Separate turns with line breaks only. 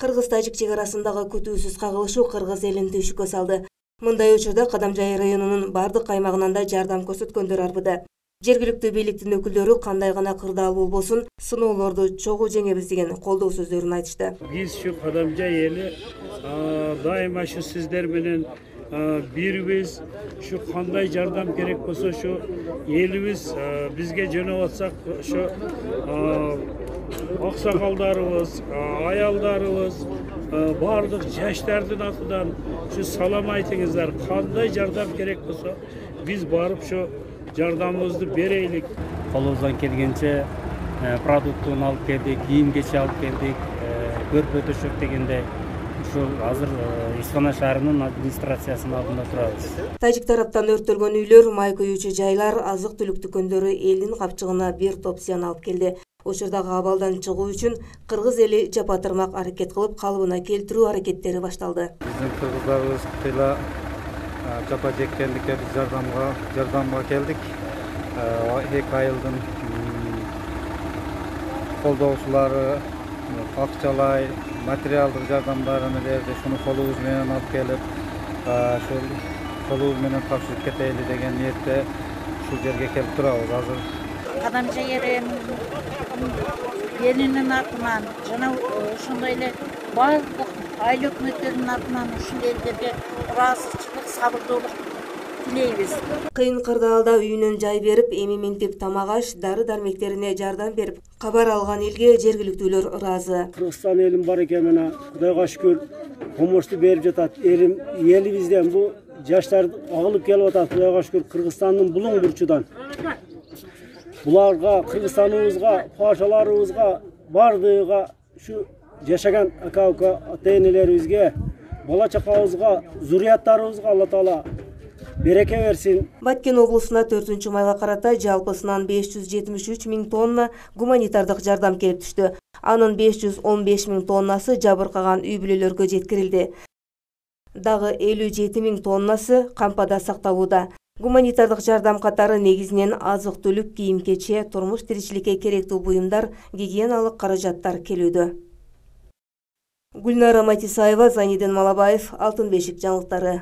Кыргыз-тажик чегарасындагы күтүүсүз кагылышуу кыргыз элин түйшүккө салды. Мындай учурда Кадамжай районунун бардык аймагынан да жардам көрсөткөндөр арбыда. Жергиликтүү бийликтин өкүлдөрү кандай гана кырдаалуу болсун, сыноолорду чогуу жеңебиз деген колдоо сөздөрүн айтышты.
Биз şu Кадамжай эли дайыма şu сиздер менен бирбиз, şu кандай жардам керек болсо şu элибиз бизге жөнөп атсак, şu аксакалдарыбыз, аялдарыбыз, бардык жаштардын атынан şu салам айтыңыздар, кандай жардам керек болсо биз барып şu жардамыбызды берейлик.
Колубуздан келгенче продуктун алып келдик, кийим кечи алып келдик, көрпө төшөк дегенде ушул азыр Ишкана шаарынын администрациясынын алдында турабыз.
Тажик тараптан өрттөлгөн үйлөр, май көйүүчү жайлар, азык түлүк дүкөндөрү элдин капчыгына бир топ зыян алып келди. Учурдагы абалдан чыгуу үчүн кыргыз эли жапа-тырмак аракет кылып, калыбына келтирүү аракеттери башталды.
Биздин кыргыздарыбыз кыйла жапа жеккендикке биз жардамга келдик. 2 айылдын колдоочулары акчалай, материалдык жардамдарын берди. Шуну колубуз менен алып келип, ошол колубуз менен тапшырып кетели деген ниетте ушул жерге келип турабыз азыр.
Кадамжай элинин атынан жана ошондой эле бардык айыл өкмөттөрүнүн атынан ушул элдерге ыраазычылык, сабырдуулук тилейбиз.
Кыйын кырдаалда үйүнөн жай берип, эми-ментип тамак-аш, дары-дармектерине жардам берип, кабар алган элге жергиликтүүлөр ыраазы.
Кыргызстан элим бар экен, мына Кудайга шүкүр, комушту берип жатат. Элибизден бу жаштар агылып келип атат. Кудайга шүкүр, Кыргызстандын булуң бурчудан. Буларга, Кыргызстаныбызга, пашаларыбызга, бардыгыга, şu жашаган ака-ука ата-энелерибизге, бала-чакабызга, зурияттарыбызга Алла Таала береке берсин.
Баткен облусуна 4-майга карата жалпысынан 573 000 тонна гуманитардык жардам келип түштү. Анын 515 000 тоннасы жабыркаган үй бүлөлөргө жеткирилди. Дагы 57 000 тоннасы кампада сакталууда. Гуманитардык жардам катары негизинен азык-түлүк, кийим-кече, турмуш тиричиликке керектүү буюмдар, гигиеналык каражаттар келүүдө. Гүлнара Матисаева, Заниден Малабаев, Алтын бешик жаңылыктары.